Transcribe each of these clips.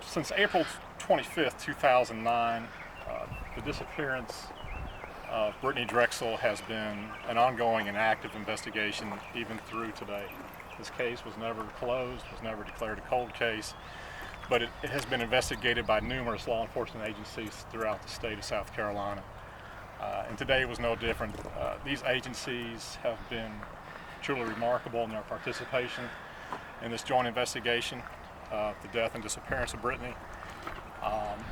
Since April 25th, 2009, the disappearance of Brittany Drexel has been an ongoing and active investigation even through today. This case was never closed, was never declared a cold case, but it has been investigated by numerous law enforcement agencies throughout the state of South Carolina. And today was no different. These agencies have been truly remarkable in their participation in this joint investigation of the death and disappearance of Brittany.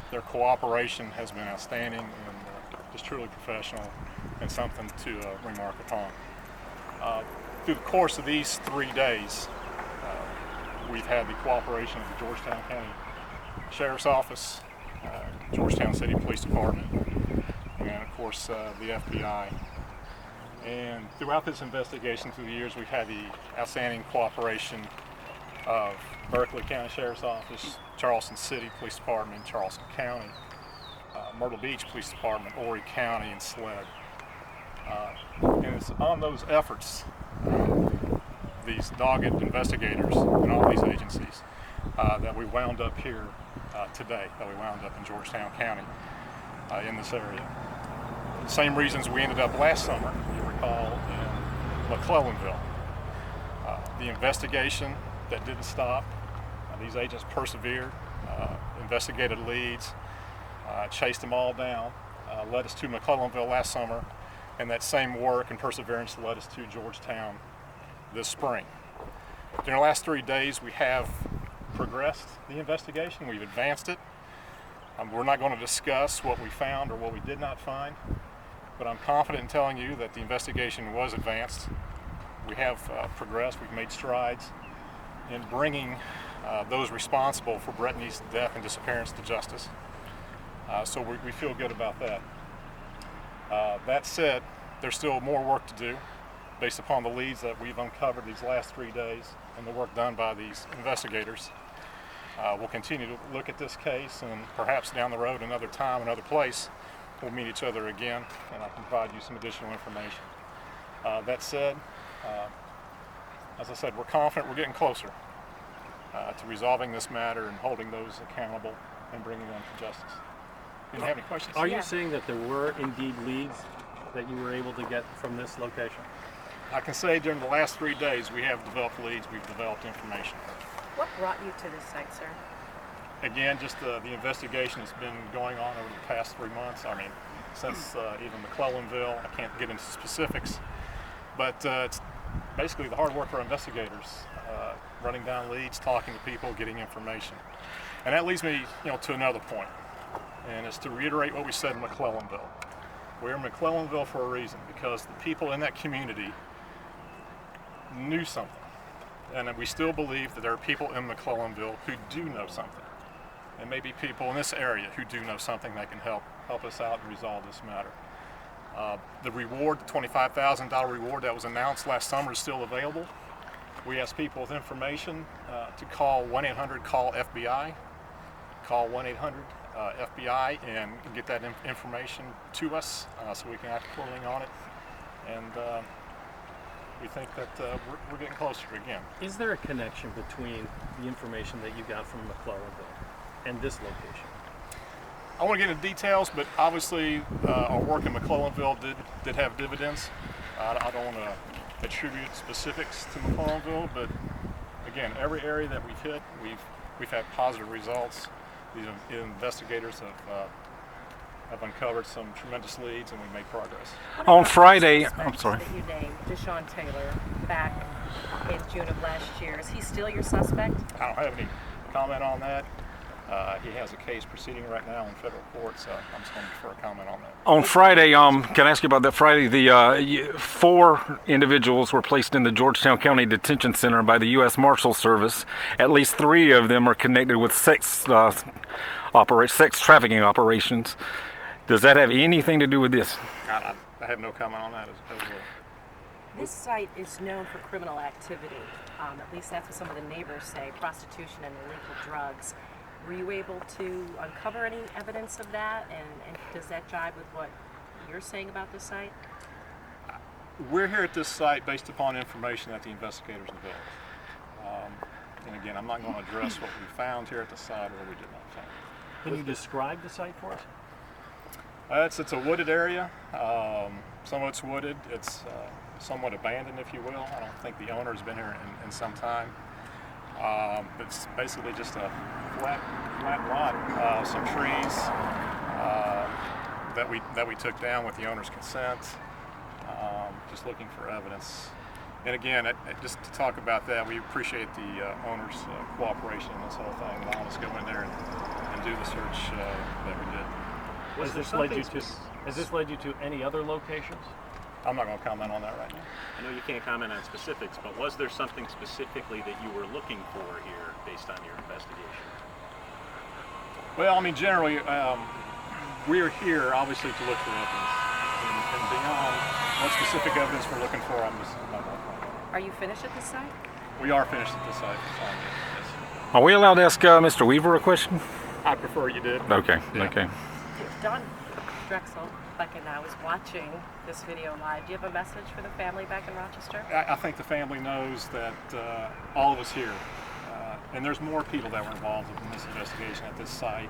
Their cooperation has been outstanding and just truly professional and something to remark upon. Through the course of these 3 days, we've had the cooperation of the Georgetown County Sheriff's Office, Georgetown City Police Department, and of course the FBI. And throughout this investigation through the years, we've had the outstanding cooperation of Berkeley County Sheriff's Office, Charleston City Police Department, Charleston County, Myrtle Beach Police Department, Horry County, and SLED. And it's on those efforts, these dogged investigators in all these agencies, that we wound up here today, that we wound up in Georgetown County in this area. The same reasons we ended up last summer, you recall, in McClellanville. The investigation that didn't stop. These agents persevered, investigated leads, chased them all down, led us to McClellanville last summer, and that same work and perseverance led us to Georgetown this spring. During the last 3 days, we have progressed the investigation. We've advanced it. We're not going to discuss what we found or what we did not find, but I'm confident in telling you that the investigation was advanced. We have progressed. We've made strides in bringing those responsible for Brittany's death and disappearance to justice. So we feel good about that. That said, there's still more work to do based upon the leads that we've uncovered these last 3 days and the work done by these investigators. We'll continue to look at this case, and perhaps down the road, another time, another place, we'll meet each other again, and I can provide you some additional information. That said, as I said, we're confident we're getting closer to resolving this matter and holding those accountable and bringing them to justice. Do you have any questions? Are you saying that there were indeed leads that you were able to get from this location? I can say during the last 3 days we have developed leads, we've developed information. What brought you to this site, sir? Again, just the investigation has been going on over the past 3 months. I mean, since even McClellanville. I can't get into specifics, but it's basically the hard work for investigators, running down leads, talking to people, getting information. And that leads me, to another point, and it's to reiterate what we said in McClellanville. We're in McClellanville for a reason, because the people in that community knew something. And we still believe that there are people in McClellanville who do know something. And maybe people in this area who do know something that can help us out and resolve this matter. The reward, the $25,000 reward that was announced last summer, is still available. We ask people with information to call 1-800-CALL-FBI. Call 1-800-FBI and get that information to us so we can act accordingly on it. And we think that we're getting closer again. Is there a connection between the information that you got from McClellanville and this location? I want to get into details, but obviously our work in McClellanville did have dividends. I don't want to attribute specifics to McClellanville, but again, every area that we've hit, we've had positive results. These investigators have uncovered some tremendous leads, and we made progress. On Friday, I'm sorry. That you named Deshaun Taylor back in June of last year. Is he still your suspect? I don't have any comment on that. He has a case proceeding right now in federal court, so I'm just going to defer a comment on that. On Friday, can I ask you about that? Friday, the 4 individuals were placed in the Georgetown County Detention Center by the U.S. Marshal Service. At least 3 of them are connected with sex trafficking operations. Does that have anything to do with this? I have no comment on that as well. This site is known for criminal activity. At least that's what some of the neighbors say, prostitution and illegal drugs. Were you able to uncover any evidence of that? And does that jive with what you're saying about this site? We're here at this site based upon information that the investigators developed. And again, I'm not going to address what we found here at the site or what we did not find. Can you describe the site for us? It's a wooded area. Some of it's wooded. It's somewhat abandoned, if you will. I don't think the owner's been here in some time. But it's basically just a flat lot. Some trees that we took down with the owner's consent. Just looking for evidence. And again, just to talk about that, we appreciate the owner's cooperation in this whole thing, allowing us to go in there and do the search that we did. Has this led you to any other locations? I'm not going to comment on that right now. I know you can't comment on specifics, but was there something specifically that you were looking for here based on your investigation? Well, I mean, generally, we're here obviously to look for evidence. And beyond what specific evidence we're looking for, I'm not going to comment. Are you finished at this site? We are finished at this site. Yes. Are we allowed to ask Mr. Weaver a question? I prefer you did. Okay, Yeah. okay. Don Drexel, like and I was watching this video live. Do you have a message for the family back in Rochester? I think the family knows that all of us here, and there's more people that were involved in this investigation at this site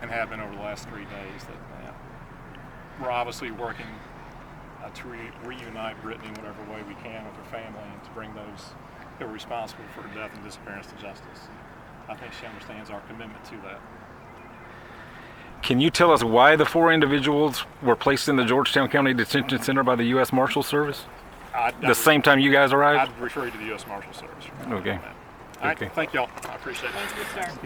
and have been over the last 3 days, that we're obviously working to reunite Brittany in whatever way we can with her family and to bring those who are responsible for her death and disappearance to justice. I think she understands our commitment to that. Can you tell us why the 4 individuals were placed in the Georgetown County Detention Center by the U.S. Marshal Service? The same time you guys arrived? I'd refer you to the U.S. Marshal Service. Okay. All right, Okay. thank y'all. I appreciate it. Thank you, sir.